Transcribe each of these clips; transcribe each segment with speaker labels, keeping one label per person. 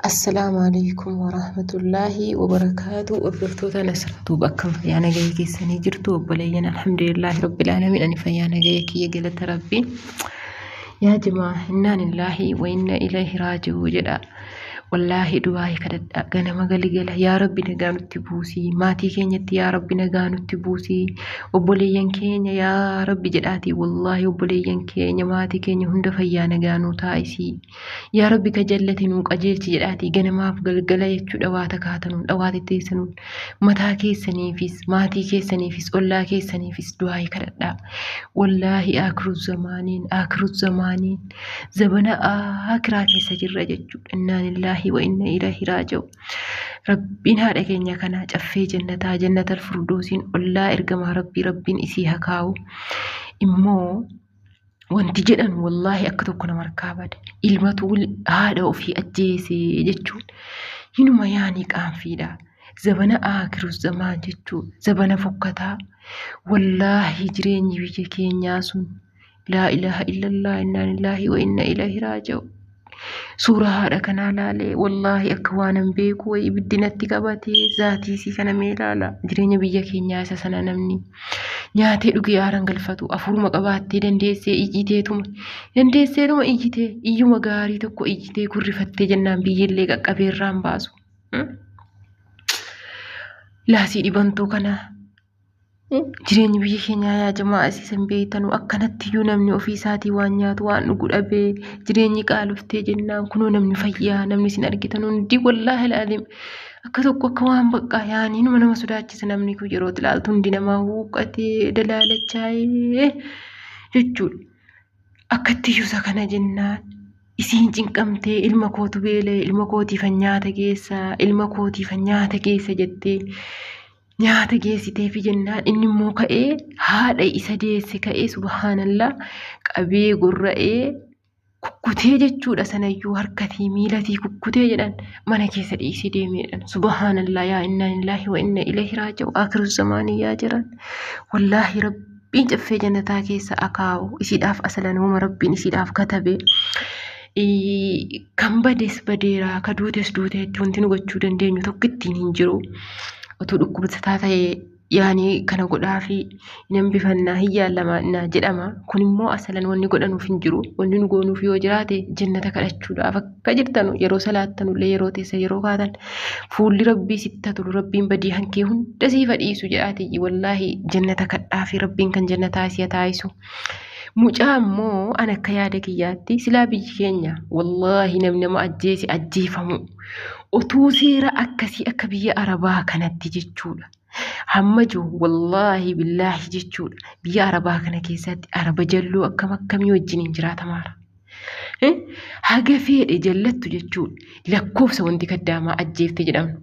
Speaker 1: السلام عليكم ورحمة الله وبركاته وبركاته نسرتو بكم فيانا جايك السنة جرتو وبلينا الحمد لله رب العالمين أني فيانا جايك يقلت ربي يا جماعة إنا لله وإنا إليه راجعون جدا والله دعائي كدد أنا مقالي يا ربي نجانو تبوسي ماتي كينيا يا ربي نجانو تبوسي وبليين كينيا يا ربي جداتي والله وبليين كينيا ماتي كينيا هند فيا نجانو تايسي يا ربي كجلتي نوك أجلتي جداتي جنا ما بقلقلا يتشو دواتك هاتنون دواتي تيسنون متا كيسنيفيس ماتي كيسنيفيس والله كيسنيفيس دعائي كدد والله آخر الزمانين زبنا آخر كيس جرى ججو إنا لله وإنا إليه راجعون ربنا هذا كينيا كنا جفي جنة الفردوسين والله إرجما ربين إسيها كاو إمو wanti jedhan wallahi akka tokko nama markaabade ilmatu haadha ofii ajjeese jechuun hinuma yaanii qaanfiidha zabana aakiru zamaan jechuun zabana fokkataa wallahi jireenyi biyya keenyaa sun laa ilaha illallah inna lillahi wa inna ilaihi raaji'uun suuraa haadha kanaa laalee wallahi akka waanan beeku wayi ibiddinatti qabatee zaatiisii kana mee laala jireenya biyya keenyaa isa sana namni nyaatee dhugee aaran galfatu afuruma qabaattee dandeessee ijjiteetuma iyyuma gaarii tokko ijjitee kurrifattee jennaan biyyillee qaqqabeerraan baasu laasii dhibantoo kana jireenyi biyya keenyaa yaa jamaa asiisan beeytanu akkanatti iyyuu namni ofii isaatii waan nyaatu waan dhugu dhabee jireenyi qaaloftee jennaan kunoo namni fayyaa namni sin argitan hundi wallaahi ilaalim akka tokko akka waan baqqaa yaanii nama sodaachisa namni kun yeroo ilaaltu hundi namaa huuqqatee dalaalachaa'ee jechuudha. Akkatti iyyuusa kana jennaan isiin cinqamtee ilma kootu beelee ilma kootiifan nyaata keessa jettee nyaata geessitee fi jennaan inni immoo ka'ee haadha isa deesse ka'ee subhaanallah qabee gurra'ee kukkutee jechuudha sanayyuu harkatii miilatii kukkutee jedhan mana keessa dhiisee deemeedhan subhaanallah yaa inna lillahi wa inna ilaihi raaji'uun aakiru zamaanii yaa jiran wallaahi rabbiin caffee jannataa keessa akaa'u isiidhaaf asalanuma rabbiin isiidhaaf katabe kan bades badeeraa ka duutes duuteetti wanti nu gochuu dandeenyu tokko ittiin hin jiru otoo dhukkubsataa ta'ee yaanii kana godhaa fi nan bifannaa hin yaallamaa jedhama kun immoo asalan wanni godhanuuf hin jiru wanni nu goonuuf yoo jiraate jannata kadhachuudhaaf akka jirtanu yeroo salaattanullee yeroo teessa yeroo kaatan fuulli rabbii sitti tolu rabbiin badii hankee hunda siif dhiisu jedhaate wallaahi jannata kadhaa fi rabbiin kan jannataa si'a taayisu. Mucaa immoo an akka yaada kiyyaatti silaa biyyi keenya wallaahi nama ajjeese ajjeefamu otuu seera akkasii akka biyya arabaa kanatti jechuudha. Hamma jiru wallaahi billaahi jechuudha. Biyya arabaa kana keessatti araba jalloo akkamii wajjiniin jiraatamaara. Haga fedhe jallattu jechuudha. Lakkoofsa wanti kaddaamaa ajjeefte jedhamnu.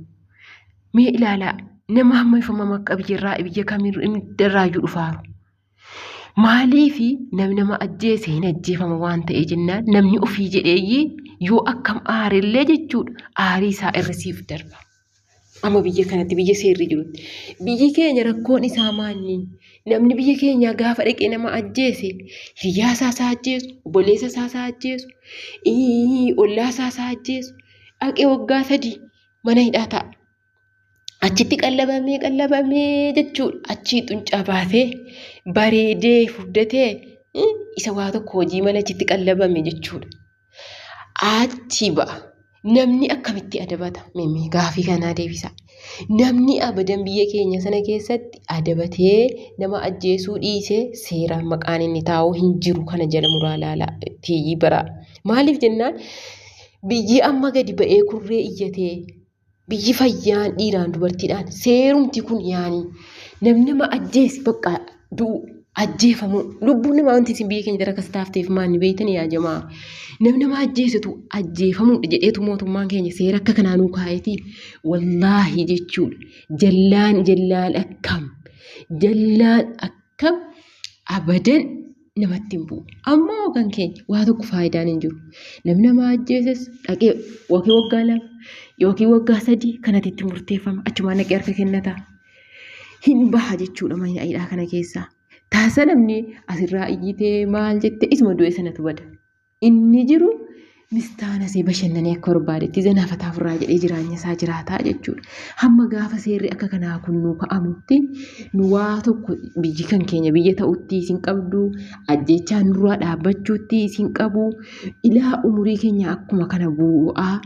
Speaker 1: Mee ilaalaa nama hamma ifamama akka biyya kamirraayyuu dhufaaru. Maaliifi nama ajjeese hin ajjeefama waan ta'e jennaan namni ofii jedheeyyii yoo akkam aarillee jechuudha aarii isaa irrisiif darba. Amma biyya kanatti biyya seerri jirutti biyyi keenya rakkoon isaa maanni namni biyya keenya gaafa dhaqee nama ajjeese hiriyaa isaa ajjeesu obboleessa isaa ajjeesu ollaa isaa ajjeesu dhaqee waggaa 3 mana hidhaa ta'a. Achitti qallabamee jechuudha. Achii xuncaa baatee bareedee furdatee isa waa tokko hojii malee achitti qallabame jechuudha. Achi ba'a. Namni akkamitti adabata? Mee gaafii kanaa deebisa. Namni abadan biyya keenya sana keessatti adabatee nama ajjeesuu dhiisee seeraan maqaan inni taa'u hin jiru kana jala muraa laalaa tiyyii bara. Maaliif jennaan biyyi amma gadi ba'ee kurree iyyatee biyyi fayyaan dhiiraan dubartiidhaan seerumti kun yaanii namni nama ajjeese bakka du'u ajjeefamu lubbuun namaa wanti isin biyya keenya darakas taafteef maanni beeytanii yaa jamaa namni nama ajjeesetu ajjeefamuudha jedheetu mootummaan keenya seera akka kanaanuu kaayetii wallaahi jechuudha jallaan akkam abadan namatti hin bu'u. Ammoo kan keenya waa tokko faayidaan hin jiru. Namni nama ajjeeses dhaqee waggaa 2 yookiin waggaa 3 kanatti itti murteeffama. Achumaan dhaqee harka kennata. Hin baha jechuudha mana hidhaa kana keessaa. Taasisaa namni asirraa iyyitee maal jettee isuma du'e sanatu bada. Inni jiru mistaana see bashannanee akka barbaadetti zanaafataa ofirraa jedhee jireenya isaa jiraataa jechuudha. Hamma gaafa seerri akka kanaa kun nu ka'amutti nu waa tokko biyyi kan keenya biyya ta'utti isin qabdu ajjechaan nurraa dhaabbachuutti isin qabu ilaa umurii keenya akkuma kana bu'aa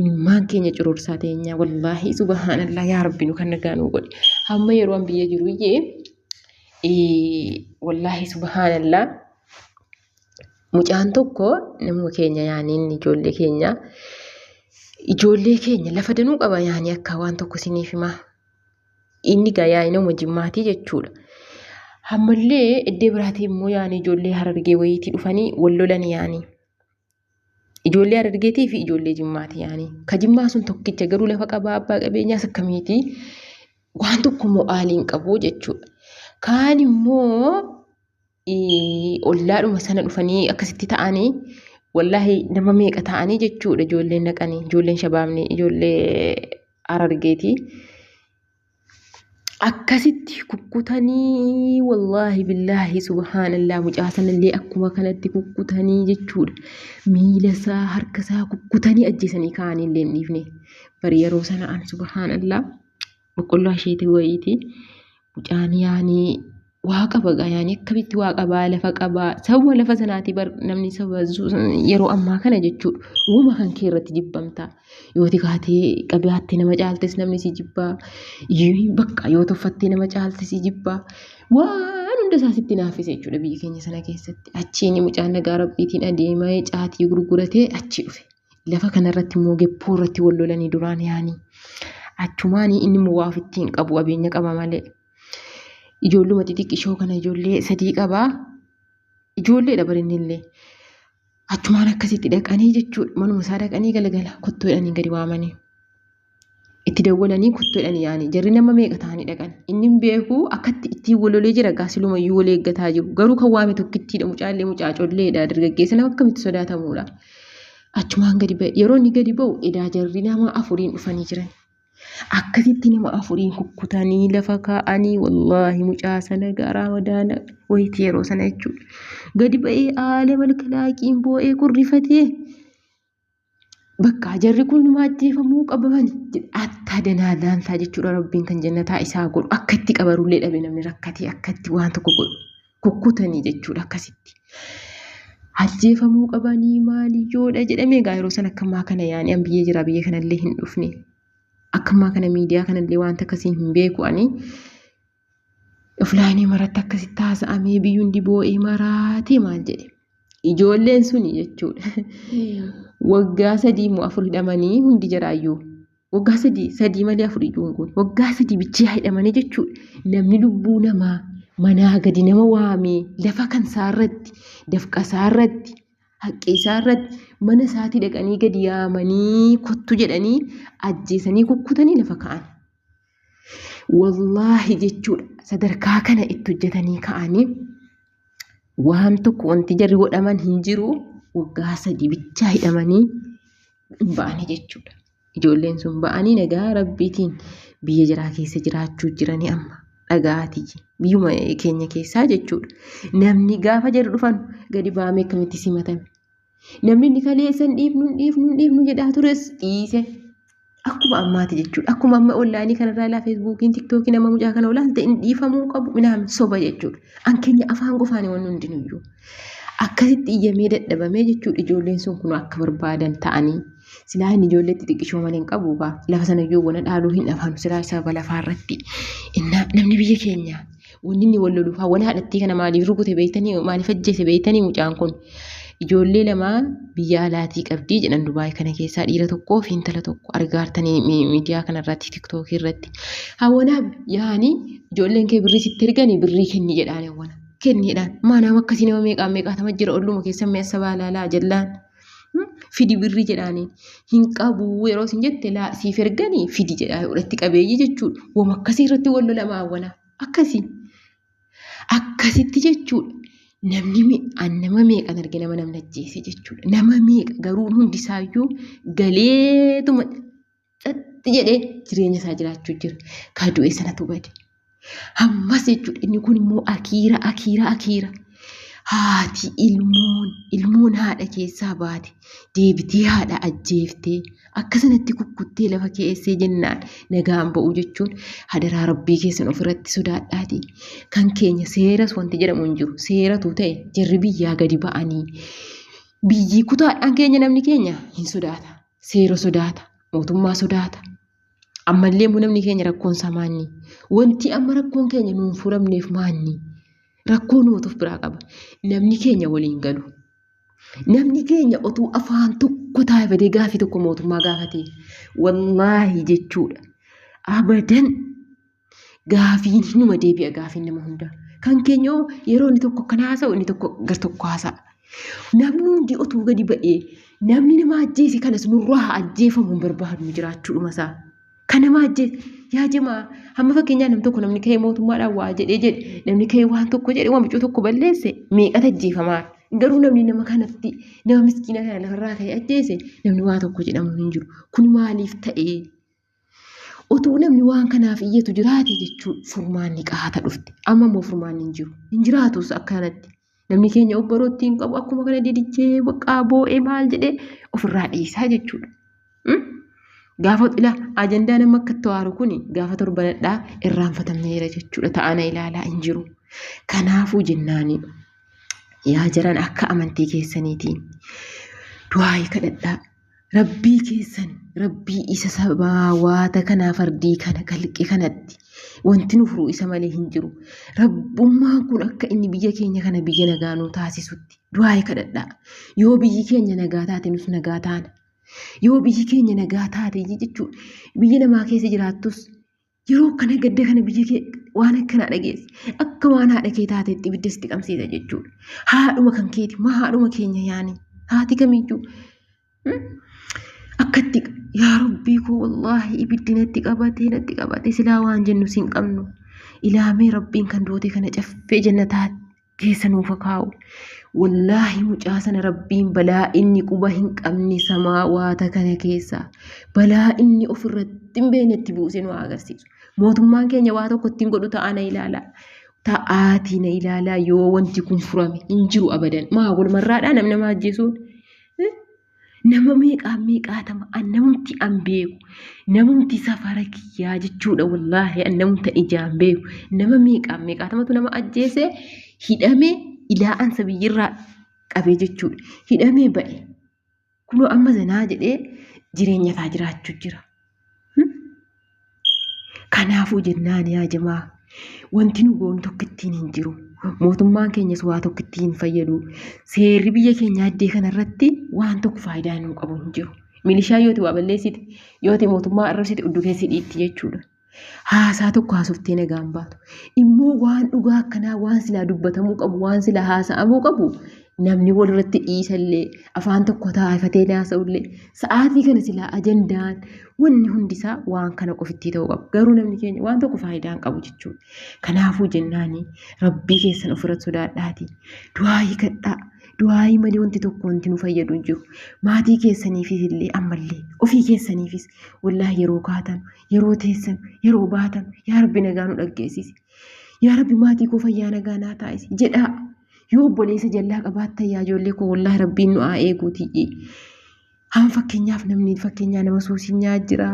Speaker 1: imimmaan keenya curursaa teenya wallaahi subhaanallah yaa rabbi nu kan nagaa nu godhe hamma yeroo an biyya jiru wallaahi subhaanallah. Mucaan tokko nama keenya yaani inni ijoollee keenya lafa danuu qaba yaani akka waan tokko isiniif himaa. Inni yaani nama jimmaatii jechuudha. Hammallee iddoo biraatii immoo yaani ijoollee harargee wayiitii dhufanii wal lolan yaani. Ijoollee harargeetii fi ijoollee jimmaatii yaani. Ka jimmaa sun tokkicha garuu lafa qabaa abbaa qabeenyaas akkamiitii waan tokko mo'aaliin qabu jechuudha. Kaan immoo ollaadhuma sana dhufanii akkasitti ta'anii wallaahi nama meeqa ta'anii jechuudha ijoolleen naqanii ijoolleen shabaabni ijoollee harargeetii akkasitti kukkutanii wallaahi billaahi subhaanallah mucaa sanallee akkuma kanatti kukkutanii jechuudha miila isaa harka isaa kukkutanii ajjeesanii kaa'anii illee hin dhiifne bari yeroo sana an subhaanallah boqqolloo asheetii wayiitii mucaan yaanii waaqa bagaa yaani akkamitti waaqa baa lafa qabaa sababa lafa sanaati bar namni saba yeroo ammaa kana jechuudha uuma kan kee irratti jibbamta yoo tikaatee qabaatti nama caaltes namni si jibbaa bakka yoo toffattee nama caaltes si jibbaa waan hunda isaa sitti naaffise jechuudha biyya keenya sana keessatti achiin mucaan nagaa rabbiitiin adeemee caatii gurguratee achi dhufe lafa kanarratti immoo geppoo irratti wal lolanii duraan yaani achumaanii inni immoo waa ofittiin qabu qabeenya qaba malee. Ijoolluma xixiqqishoo kana ijoollee sadii qabaa. Ijoollee dabarinillee achumaan akkasitti dhaqanii jechuudha. Manuma isaa dhaqanii galgala kottoodhanii gadi waamanii. Itti dawwalanii kottoodhanii yaani jarri nama meeqa ta'anii dhaqan. Inni beeku akkatti ittiin walolee jira gaasilumayyuu wal eeggataa jiru. Garuu kan waame tokkittiidha mucaallee mucaacolleedha dargaggeessa nama akkamitti sodaatamuudha. Achumaan gadi ba'e yeroo inni gadi ba'u edaa jarri nama afuriin dhufanii jiran. Akkasitti nama afuriin kukkutanii lafa kaa'anii wallaahi mucaa sana garaa wadaana wayitii yeroo sana jechuudha. Gadi ba'ee aalee malkalaaqiin boo'ee kurrifatee bakka jarri kun maajjeefamuu qabaman attaa danaalaan isaa jechuudha rabbiin kan jannataa isaa godhu akka itti qabarullee dhabe namni rakkatee akka itti waan tokko godhu kukkutanii jechuudha akkasitti. Ajjeefamuu qabanii maaliyyoodha jedhamee gaa yeroo sana akkamaa kana yaani an biyya jira biyya kanallee hin dhufne. Akkuma kana miidiyaa kanallee wanta akkasii hin beeku ani offlaayinii maratti akkasitti haasa'amee biyyuun diboo'ee maraatee maal jedhe ijoolleen suni jechuudha waggaa 3 moo 4 hidhamanii hundi jaraayyuu waggaa 3 malee 4 ijoon kun waggaa 3 bichaa hidhamanii jechuudha namni lubbuu namaa manaa gadi nama waamee lafa kan saarratti dafqa saarratti haqqee isaarratti mana isaatii dhaqanii gadi yaamanii kottu jedhanii ajjeesanii kukkutanii lafa ka'an. Wallaahi jechuudha sadarkaa kana itti hojjetanii ka'anii waan tokko wanti jarri godhaman hin jiru waggaa 3 bichaa hidhamanii ba'anii jechuudha. Ijoolleen sun ba'anii nagaa rabbiitiin biyya jiraa keessa jiraachuu jiranii amma dhagaatii biyyuma keenya keessaa jechuudha. Namni gaafa jarri dhufan gadi baamee akkamitti simatame. Namni inni kaleessan dhiifnu jedhaa tures dhiise. Akkuma ammaati jechuudha. Akkuma amma onlaayinii kanarraa ilaa feesbuukiin tiktookiin amma mucaa kana olaalta inni dhiifamuu qabu minaan soba jechuudha. An keenya afaan qofaanii waan hundinuyyuu. Akkasitti iyyamee dadhabamee jechuudha ijoolleen sun kun akka barbaadan ta'anii. Silaa inni ijoollee xixiqqishoo malee hin qabu lafa sanayyuu wana dhaaluu hin dhaban silaa sababa lafaarratti. Namni biyya keenya wanni inni wal loluufaa wana haadhattii kana maaliif rukute beektanii maaliif ajjeese beektanii mucaan kun. Ijoollee lama biyya alaatii qabdii jedhan Dubaay kana keessaa dhiira tokkoo fi intala tokko argaartanii miidiyaa kanarratti tiktookii irratti. Hawwanaaf yaani ijoolleen kee birrii sitti erganii birrii kenni jedhaan hawwana. Kenniidhaan maanaam akkasii nama meeqaatama jira olluma keessa meessa baalaalaa jallaan. Fidi birrii jedhaaniin hin qabu yeroo isin jette laa siif erganii fidi jedhaa irratti qabeeyyi jechuudha. Wama akkasii irratti wal lolama hawwana. Akkasitti jechuudha. Nama meeqan arge nama namni ajjeese jechuudha. Nama meeqa garuu hundisaayyuu galeetuma xaxxi jedhee jireenya isaa jiraachuu jira. Ka du'e sanatu bade. Ammas jechuudha inni kun immoo akiira. haati ilmoon haadha keessaa baate deebitee haadha ajjeeftee akkasanatti kukkuttee lafa keessee jennaan nagaan ba'u jechuun hadaraa rabbii keessan ofirratti sodaadhaati. Kan keenya seeras wanti jedhamu hin jiru. Seeratu ta'e jarri biyyaa gadi ba'anii biyyi kutaadhaan keenya namni keenya hin sodaata. Seera sodaata. Mootummaa sodaata. Ammallee namni keenya rakkoon isaa maanni? Wanti amma rakkoon keenya nuun furamneef maanni? Rakkoo nuutuuf biraa qaba. Namni keenya waliin galu. Namni keenya otuu afaan tokko taa'ee gaafii tokko mootummaa gaafatee wallaahi jechuudha. Abadan gaafiin hinuma deebi'a gaafiin nama hundaa. Kan keenya yeroo inni tokko kan haasa'u inni tokko gar tokko haasa'a. Namni hundi otuu gadi ba'ee namni nama ajjeese kanas nurraa ajjeefamu hin barbaadu jiraachuudhuma isaa. Kan nama ajjeese yaa jimaa hamma fakkeenyaa nam tokko namni ka'ee mootummaadhaan waa jedhe namni ka'ee waan tokko jedhe waan biccuu tokko balleesse meeqata ajjeefamaa. Garuu namni nama kanatti nama miskiina kana lafarraa ka'ee ajjeese namni waa tokko jedhamu hin jiru. Kun maaliif ta'ee? Otuu namni waan kanaaf iyyatu jiraate jechuun furmaanni qaata dhufte. Amma immoo furmaanni hin jiru. Hin jiraatus akkanatti. Namni keenya obborootti hin qabu akkuma kana didichee waqaa boo'ee maal jedhee ofirraa dhiisaa jechuudha. Gaafa ilaa ajandaa nama akka tawaaru kuni gaafa torbanadhaa irraanfatameera jechuudha. Ta'ana ilaalaa hin jiru. Kanaafuu jennaani yaa jiran akka amantii keessaniitiin du'aa kadhadhaa. Rabbii keessan rabbii isa sabawaata kanaa fardii kana kalqe kanatti wanti nu furuu isa malee hin jiru. Rabbummaan kun akka inni biyya keenya kana biyya nagaa nuu taasisutti du'aa kadhadhaa. Yoo biyyi keenya nagaa taate nus nagaa taana. Yoo biyyi keenya nagaa taate jechuudha. Biyya namaa keessa jiraattus yeroo kana gadda kana biyya kee waan akkanaa dhageesse akka waan haadha kee taateetti ibidda sitti qabsiisa jechuudha. Haadhuma kan keeti maa haadhuma keenya yaani haati kamiyyuu akkatti yaa rabbii koo wallaahi ibiddi natti qabate silaa waan jennu sin qabnu ilaamee rabbiin kan doote kana caffee jannataa keessa nuuf kaa'u. Wallaahi mucaa sana rabbiin balaa inni quba hin qabne samaawaata kana keessa balaa inni ofirratti hin beeknetti buuse nu agarsiisu. Mootummaan keenya waa tokko ittiin godhu ta'ana ilaalaa. Ta'aatii na ilaalaa yoo wanti kun furame hin jiru abadan. Maa walumarraadhaa namni nama ajjeesuun nama meeqaatama namumti an beeku namumti safara kiyyaa jechuudha. Wallaahi namumta ijaan beeku nama meeqaatamatu nama ajjeese hidhamee ilaa'ansa biyyirraa qabee jechuudha. Hidhamee ba'e kunoo amma zanaa jedhee jireenya isaa jiraachuu jira. Kanaafuu jennaan yaa jamaa wanti nu goonu tokko ittiin hin jiru. Mootummaan keenyas waa tokko ittiin fayyadu. Seerri biyya keenya addee kanarratti waan tokko faayidaa nu qabu hin jiru. Milishaa yooti waa balleessite yooti mootummaa arrabsite uddu keessi dhiitti jechuudha. Haasaa tokko haasoftee nagaan baatu. Immoo waan dhugaa akkanaa waan silaa dubbatamuu qabu waan silaa haasa'amuu qabu namni walirratti dhiisallee afaan tokko taa'efatee haasa'ullee sa'aatii kana silaa ajandaan wanni hundisaa waan kana qofittii ta'uu qabu. Garuu namni keenya waan tokko faayidaa hin qabu jechuudha. Kanaafuu jennaani rabbii keessan ofirratti sodaadhaati. Du'aa kadhaa. Du'aa malee wanti tokko wanti nu fayyadu hin jiru. Maatii keessaniifis illee ammallee ofii keessaniifis wallaahi yeroo kaatan yeroo teessan yeroo baatan yaa rabbi nagaa nu dhaggeessisi. Yaa rabbi maatii koo fayyaa nagaa naa taasisi jedhaa. Yoo obboleessa jallaa qabaattan yaa ijoollee koo wallaahi rabbiin nu haa eeguutii. Haan fakkeenyaaf namni fakkeenyaa nama suusinyaa jira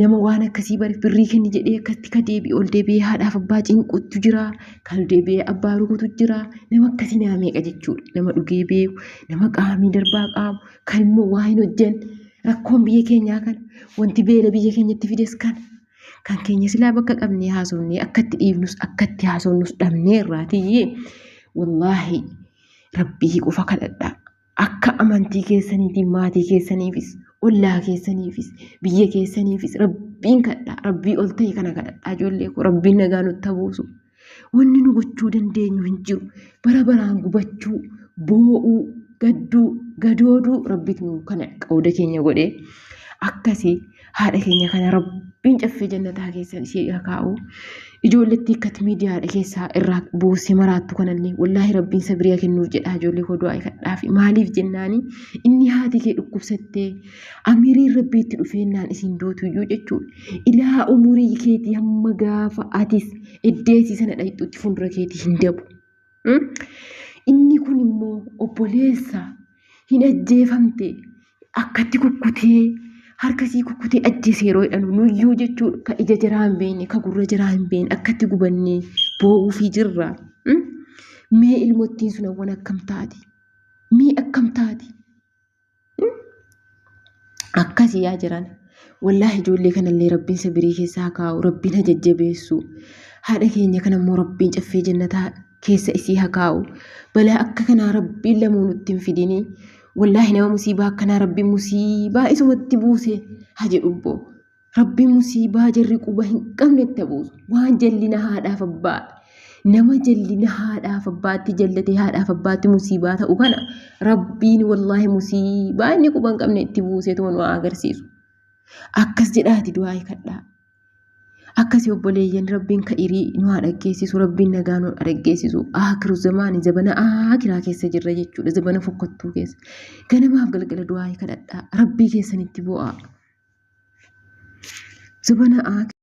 Speaker 1: nama waan akkasii birrii kenni jedhee akkatti ka deebi'e ol deebi'ee haadhaaf abbaa cinqutu jira kan deebi'ee abbaa rukutu jira nama akkasii nama meeqa jechuudha. Nama dhugee beeku nama qaamii darbaa qaamu kan immoo waa hin hojjenne rakkoon biyya keenyaa kana wanti beela biyya keenyatti fides kan keenya silaa bakka qabnee haasofnee akkatti dhiifnus akkatti haasofnus dhabnee irraatiyyee wallaahi rabbii qofa kadhadhaa. Akka amantii keessaniitiin maatii keessaniifis ollaa keessaniifis biyya keessaniifis rabbiin kadhaa rabbii ol ta'e kana kadhadhaa ijoollee koo rabbiin nagaa nutti buusu. Wanni nu gochuu dandeenyu hin jiru. Bara baraan gubachuu boo'uu gadooduu rabbiin nu kana qooda keenya godhee akkasii haadha keenya kana rabbiin caffee jannataa keessa ishee kaa'u. Ijoolletti akkatti miidiyaadha keessaa irraa buusee maraattu kanallee wallaahi rabbiin sabiriyaa kennuuf jedhaa ijoollee koo du'aa kadhaafi. Maaliif jennaani inni haati kee dhukkubsattee amiriin rabbiitti dhufeennaan isin dootuyyuu jechuudha. Ilaa umurii keetii hamma gaafa atis eddeesii sana dhayxuutti fuuldura keetii hin dabu. inni kun immoo obboleessa hin ajjeefamte akkatti kukkutee harkasii kukkutee ajjeese yeroo jedhanu nuyyuu jechuudha ka ija jaraa hin beekne ka gurra jaraa hin beekne akkatti gubannee boo'uufii jirra. Mee ilmoottiin sun awwan akkam taati? Mee akkam taati? Akkasii yaa jiran. Wallaahi ijoollee kanallee rabbiin sabirii keessaa kaa'u, rabbiin haa jajjabeessu. Haadha keenya kanammoo rabbiin caffee jannataa keessa isii haa kaa'u. Balaa akka kanaa rabbiin lamuu nutti hin fidini. Wallaahi nama musiibaa akkanaa rabbiin musiibaa isumatti buuse haa jedhubboo. Rabbiin musiibaa jarri quba hin qabne itti buusu. Waan jallina haadhaaf abbaa. Nama jallina haadhaaf abbaatti jallatee haadhaaf abbaatti musiibaa ta'u kana rabbiin wallaahi musiibaa inni quba hin qabne itti buuseetuma nu agarsiisu. Akkas jedhaati du'aa kadhaa. Akkasii obboleeyyan rabbiin ka'irii nu haa dhaggeessisu, rabbiin nagaa nu haa dhaggeessisu. Aakiru zamaanii zabana aakiraa keessa jirra jechuudha, zabana fokkottuu keessa. Ganamaaf galgala du'aa kadhadhaa, rabbii keessanitti bu'aa. Zabana